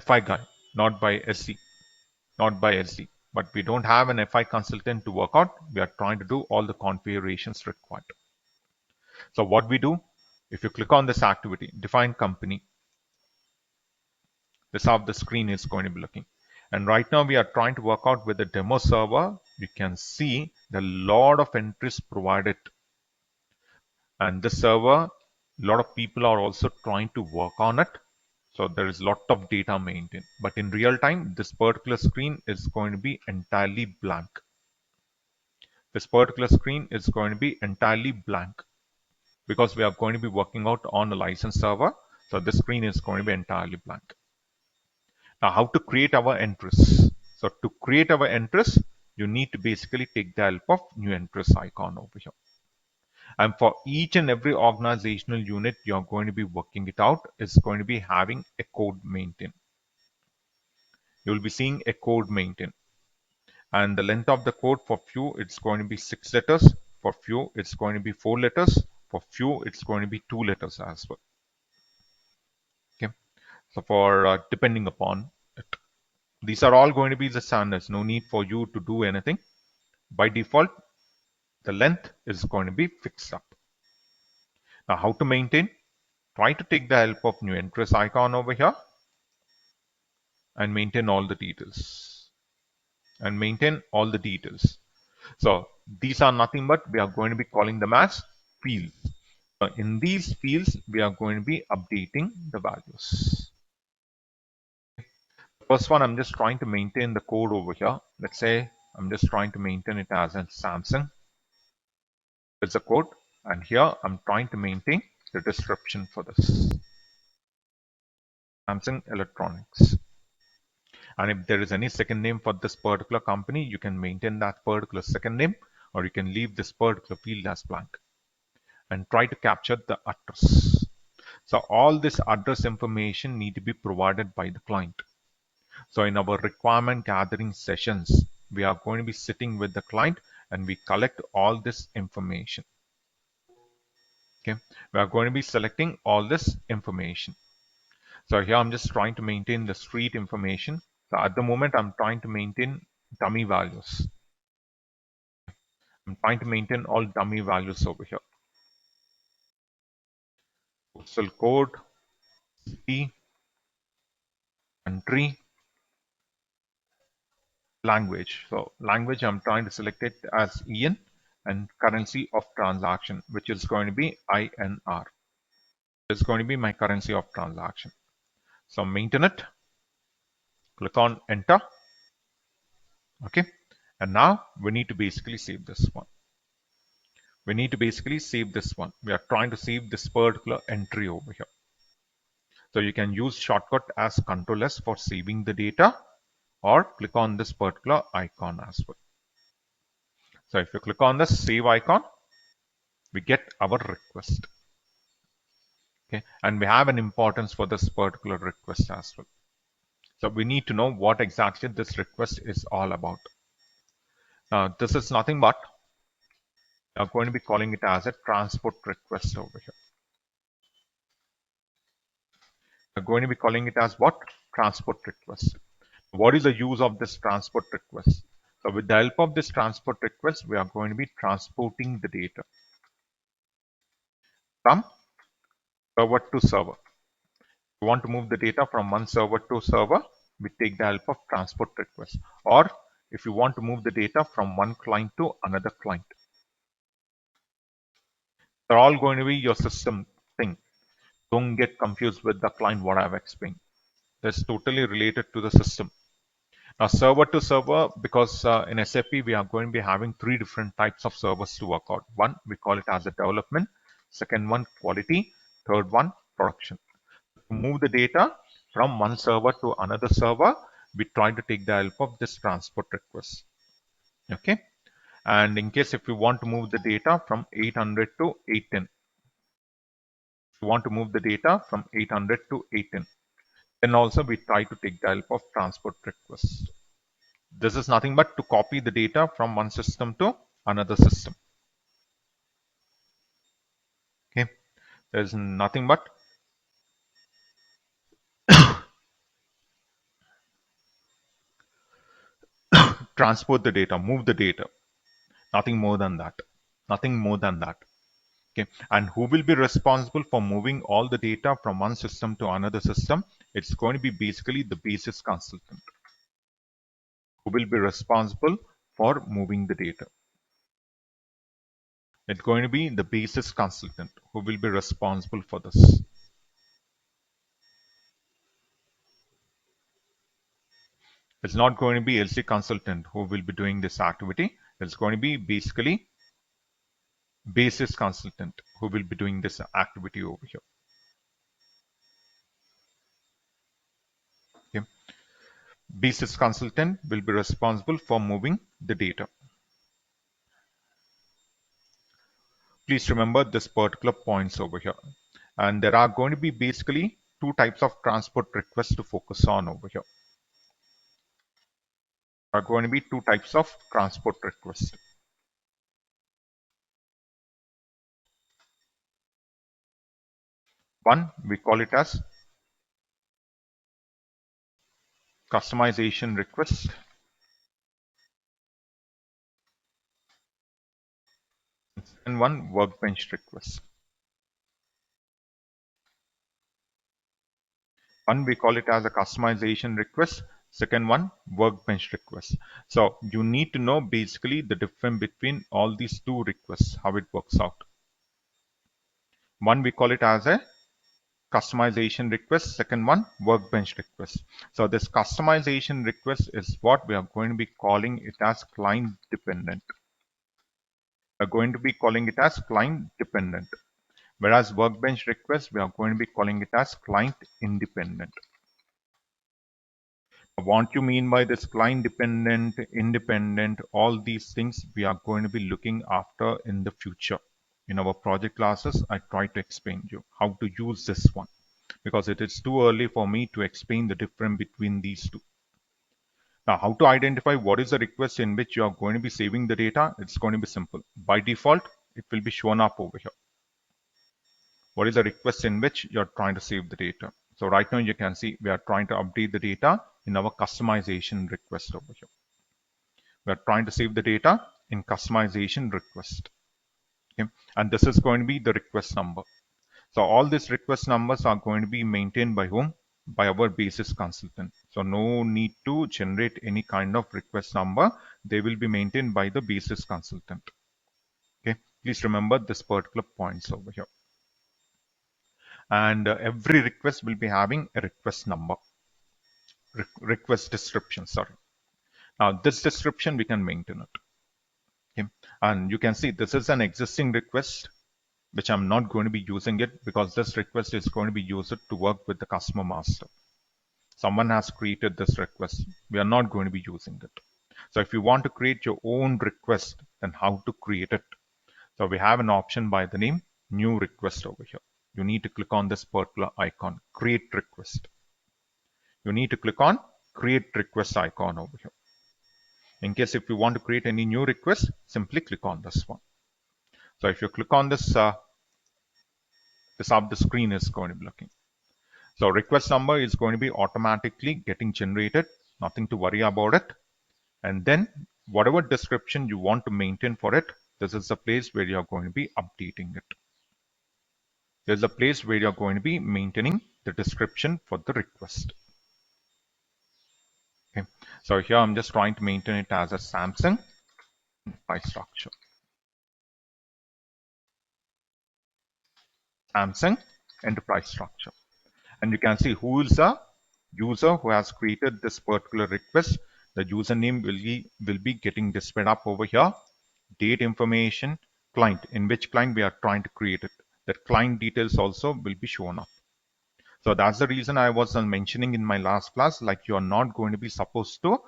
FI guy, not by SC, not by SD. But we don't have an FI consultant to work out. We are trying to do all the configurations required. So what we do, if you click on this activity, define company, this is how the screen is going to be looking. And right now we are trying to work out with the demo server. You can see the lot of entries provided. And this server, a lot of people are also trying to work on it. So there is a lot of data maintained. But in real time, this particular screen is going to be entirely blank. This particular screen is going to be entirely blank because we are going to be working out on a license server. So this screen is going to be entirely blank. Now, how to create our entries? So to create our entries, you need to basically take the help of new entries icon over here. And for each and every organizational unit you're going to be working it out is going to be having a code maintain. You'll be seeing a code maintain. And the length of the code for few, it's going to be 6 letters. For few, it's going to be 4 letters. For few, it's going to be 2 letters as well. Okay. So for depending upon it. These are all going to be the standards. No need for you to do anything. By default, the length is going to be fixed up. Now, how to maintain? Try to take the help of new entries icon over here and maintain all the details. And maintain all the details. So these are nothing but we are going to be calling them as fields. In these fields, we are going to be updating the values. First one, I'm just trying to maintain the code over here. Let's say I'm just trying to maintain it as in Samsung. It's a code, and here I'm trying to maintain the description for this. Samsung Electronics. And if there is any second name for this particular company, you can maintain that particular second name, or you can leave this particular field as blank and try to capture the address. So all this address information need to be provided by the client. So in our requirement gathering sessions, we are going to be sitting with the client and we collect all this information. Okay, we are going to be selecting all this information. So here I'm just trying to maintain the street information. So at the moment I'm trying to maintain dummy values. I'm trying to maintain all dummy values over here. Postal code, city, country, language. So language, I'm trying to select it as EN, and currency of transaction, which is going to be INR. It's going to be my currency of transaction. So maintain it. Click on enter. Okay. And now we need to basically save this one. We need to basically save this one. We are trying to save this particular entry over here. So you can use shortcut as Ctrl S for saving the data, or click on this particular icon as well. So if you click on the save icon, we get our request. Okay, and we have an importance for this particular request as well. So we need to know what exactly this request is all about. Now this is nothing but we are going to be calling it as a transport request over here. We're going to be calling it as what? Transport request. What is the use of this transport request? So with the help of this transport request, we are going to be transporting the data from server to server. If you want to move the data from one server to server, we take the help of transport request. Or if you want to move the data from one client to another client. They're all going to be your system thing. Don't get confused with the client what I've explained. That's totally related to the system. Now server to server, because in SAP we are going to be having 3 different types of servers to work out. One, we call it as a development. Second one, quality. Third one, production. To move the data from one server to another server, we try to take the help of this transport request. Okay. And in case if you want to move the data from 800 to 810, if you want to move the data from 800 to 810, then also we try to take the help of transport request. This is nothing but to copy the data from one system to another system. Okay, there's nothing but transport the data, move the data. Nothing more than that. Nothing more than that. Okay. And who will be responsible for moving all the data from one system to another system? It's going to be basically the basis consultant who will be responsible for moving the data. It's going to be the basis consultant who will be responsible for this. It's not going to be LC consultant who will be doing this activity. It's going to be basically basis consultant who will be doing this activity over here. Okay. Basis consultant will be responsible for moving the data. Please remember this particular points over here. And there are going to be basically two types of transport requests to focus on over here. There are going to be two types of transport requests. One, we call it as customization request. And one, workbench request. One, we call it as a customization request. Second one, workbench request. So you need to know basically the difference between all these two requests, how it works out. One, we call it as a customization request. Second one, workbench request. So this customization request is what we are going to be calling it as client dependent. We are going to be calling it as client dependent. Whereas workbench request, we are going to be calling it as client independent. What you mean by this client dependent, independent, all these things we are going to be looking after in the future. In our project classes, I try to explain you how to use this one because it is too early for me to explain the difference between these two. Now, how to identify what is the request in which you are going to be saving the data? It's going to be simple. By default, it will be shown up over here. What is the request in which you're trying to save the data? So right now you can see we are trying to update the data in our customization request over here. We are trying to save the data in customization request. Okay. And this is going to be the request number. So all these request numbers are going to be maintained by whom? By our basis consultant. So no need to generate any kind of request number. They will be maintained by the basis consultant. Okay. Please remember this particular points over here. And every request will be having a request number, request description, sorry. Now this description we can maintain it. Okay. And you can see this is an existing request which I'm not going to be using it because this request is going to be used to work with the customer master. Someone has created this request. We are not going to be using it. So if you want to create your own request, then how to create it? So we have an option by the name new request over here. You need to click on this particular icon, create request. You need to click on create request icon over here. In case if you want to create any new request, simply click on this one. So if you click on this, the screen is going to be looking. So request number is going to be automatically getting generated. Nothing to worry about it. And then whatever description you want to maintain for it, this is the place where you're going to be updating it. There's a place where you're going to be maintaining the description for the request. Okay. So here I'm just trying to maintain it as a Samsung price structure. Samsung enterprise structure. And you can see who is the user who has created this particular request. The username will be getting displayed up over here. Date information, client, in which client we are trying to create it. That client details also will be shown up. So that's the reason I was mentioning in my last class, like you are not going to be supposed to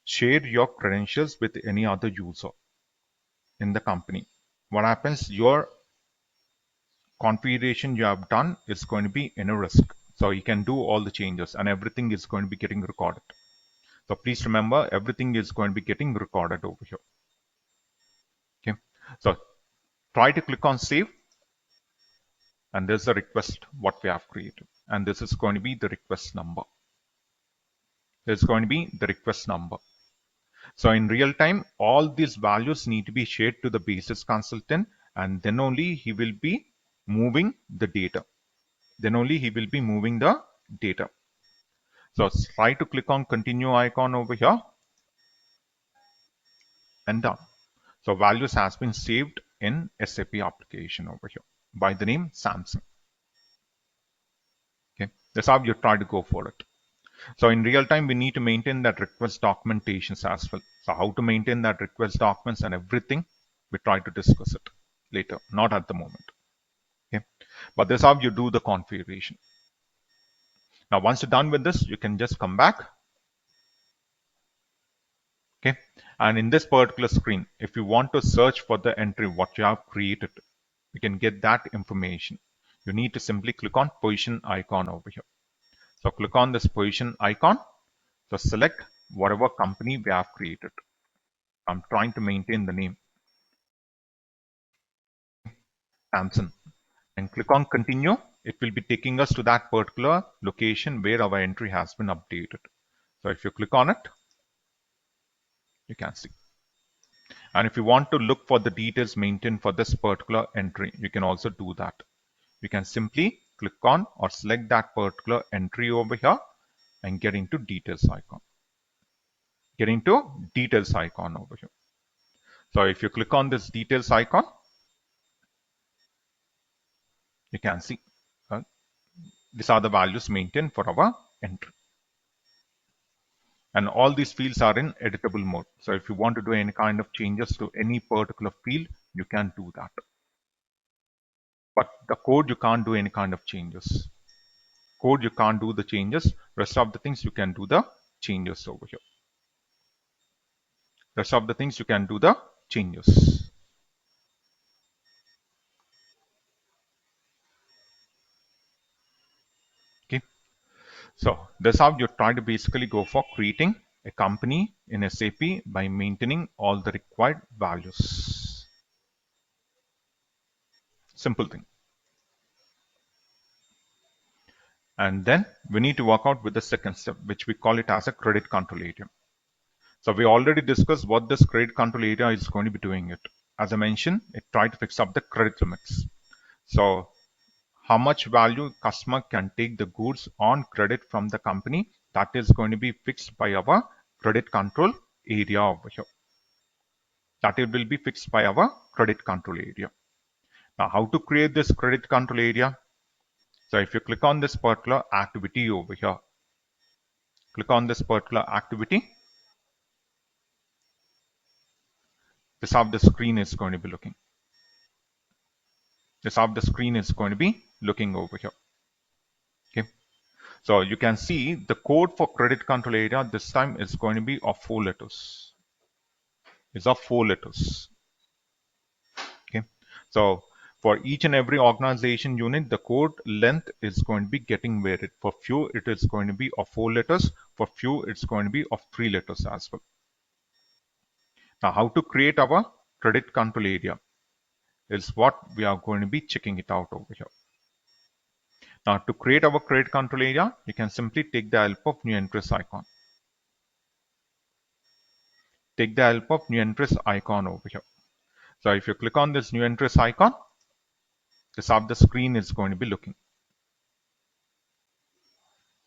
share your credentials with any other user in the company. What happens, your configuration you have done is going to be in a risk. So you can do all the changes and everything is going to be getting recorded. So please remember, everything is going to be getting recorded over here. Okay. So try to click on save. And there's the request what we have created. And this is going to be the request number. There's going to be the request number. So in real time, all these values need to be shared to the basis consultant, and then only he will be moving the data. Then only he will be moving the data. So try to click on continue icon over here and done. So values has been saved in SAP application over here by the name Samsung. Okay, that's how you try to go for it. So in real time, we need to maintain that request documentations as well. So how to maintain that request documents and everything, we try to discuss it later, not at the moment. Okay, but this is how you do the configuration. Now, once you're done with this, you can just come back. Okay, and in this particular screen, if you want to search for the entry what you have created, you can get that information. You need to simply click on position icon over here. So click on this position icon. So select whatever company we have created. I'm trying to maintain the name Samsung, and click on continue. It will be taking us to that particular location where our entry has been updated. So if you click on it, you can see. And if you want to look for the details maintained for this particular entry, you can also do that. You can simply click on or select that particular entry over here and get into details icon. Get into details icon over here. So if you click on this details icon, you can see these are the values maintained for our entry. And all these fields are in editable mode. So if you want to do any kind of changes to any particular field, you can do that. But the code, you can't do any kind of changes. Code, you can't do the changes. Rest of the things, you can do the changes over here. Rest of the things, you can do the changes. Okay. So that's how you try to basically go for creating a company in SAP by maintaining all the required values. Simple thing. And then we need to work out with the second step, which we call it as a credit control area. So we already discussed what this credit control area is going to be doing it. As I mentioned, it tried to fix up the credit limits. So how much value customer can take the goods on credit from the company, that is going to be fixed by our credit control area over here. That it will be fixed by our credit control area. Now, how to create this credit control area? So if you click on this particular activity over here, click on this particular activity, this is how the screen is going to be looking. This is how the screen is going to be looking over here. Okay. So you can see the code for credit control area this time is going to be of 4 letters. It's of 4 letters. Okay. So for each and every organization unit, the code length is going to be getting varied. For few, it is going to be of 4 letters. For few, it's going to be of 3 letters as well. Now, how to create our credit control area is what we are going to be checking it out over here. Now, to create our credit control area, you can simply take the help of new entries icon. Take the help of new entries icon over here. So if you click on this new entries icon, this is how the screen is going to be looking.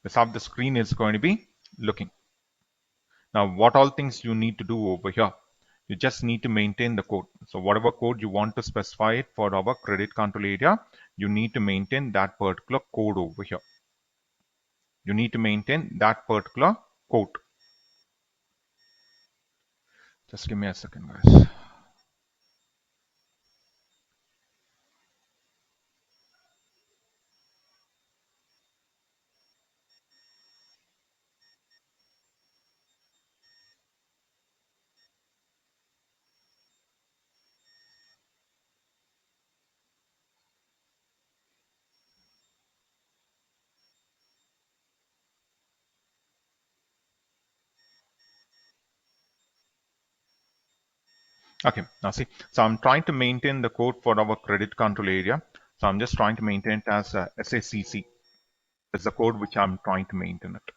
This is how the screen is going to be looking. Now, what all things you need to do over here? You just need to maintain the code. So whatever code you want to specify it for our credit control area, you need to maintain that particular code over here. You need to maintain that particular code. Just give me a second, guys. Okay, now see, so I'm trying to maintain the code for our credit control area. So I'm just trying to maintain it as SACC. That's the code which I'm trying to maintain it.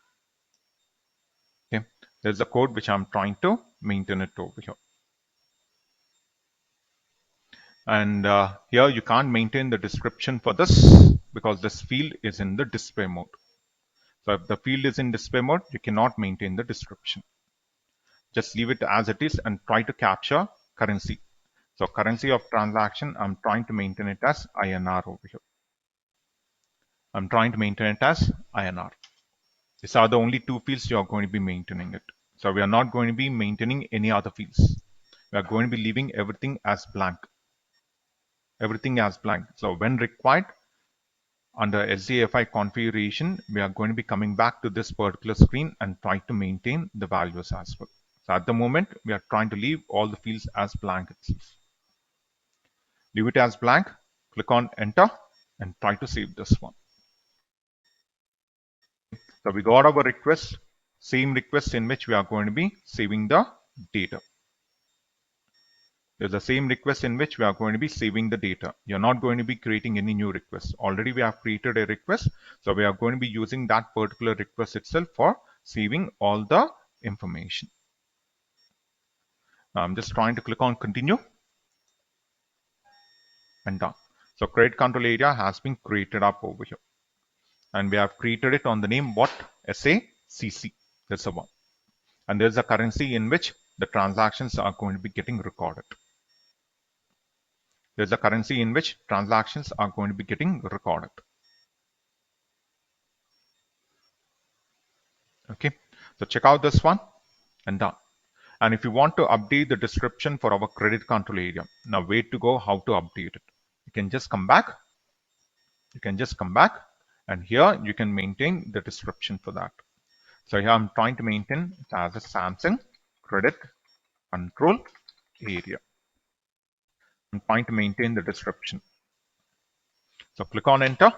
Okay, there's the code which I'm trying to maintain it over here. And here you can't maintain the description for this because this field is in the display mode. So if the field is in display mode, you cannot maintain the description. Just leave it as it is and try to capture currency. So currency of transaction, I'm trying to maintain it as INR over here. I'm trying to maintain it as INR. These are the only two fields you are going to be maintaining it. So we are not going to be maintaining any other fields. We are going to be leaving everything as blank. Everything as blank. So when required, under SDFI configuration, we are going to be coming back to this particular screen and try to maintain the values as well. So at the moment, we are trying to leave all the fields as blank itself. Leave it as blank, click on enter and try to save this one. So we got our request, same request in which we are going to be saving the data. There's the same request in which we are going to be saving the data. You're not going to be creating any new requests. Already we have created a request. So we are going to be using that particular request itself for saving all the information. Now I'm just trying to click on continue and done. So credit control area has been created up over here. And we have created it on the name what? SACC. That's the one. And there's a currency in which the transactions are going to be getting recorded. There's a currency in which transactions are going to be getting recorded. Okay, so check out this one and done. And if you want to update the description for our credit control area, now where to go, how to update it. You can just come back. You can just come back and here you can maintain the description for that. So here I'm trying to maintain it as a Samsung credit control area. I'm trying to maintain the description. So click on enter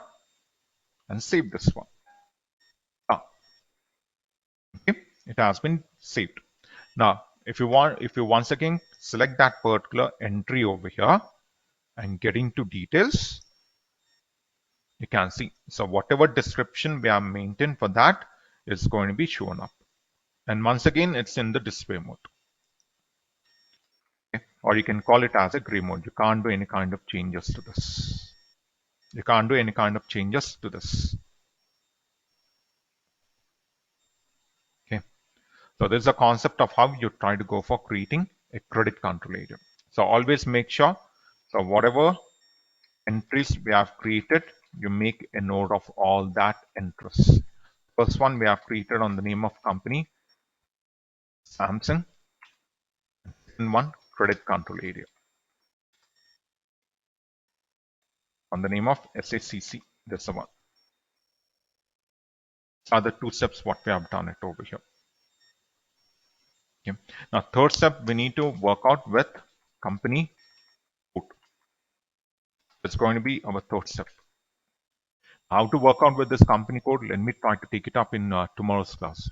and save this one. Okay, it has been saved. Now, if you once again select that particular entry over here and get into details, you can see. So whatever description we have maintained for that is going to be shown up. And once again, it's in the display mode. Okay. Or you can call it as a gray mode. You can't do any kind of changes to this. You can't do any kind of changes to this. Okay. So this is a concept of how you try to go for creating a credit control area. So always make sure, so whatever entries we have created, you make a note of all that entries. First one we have created on the name of company, Samsung. Second one, credit control area. On the name of SACC, that's the one. These are the two steps what we have done it over here. Okay. Now third step, we need to work out with company code. It's going to be our third step. How to work out with this company code, let me try to take it up in tomorrow's class.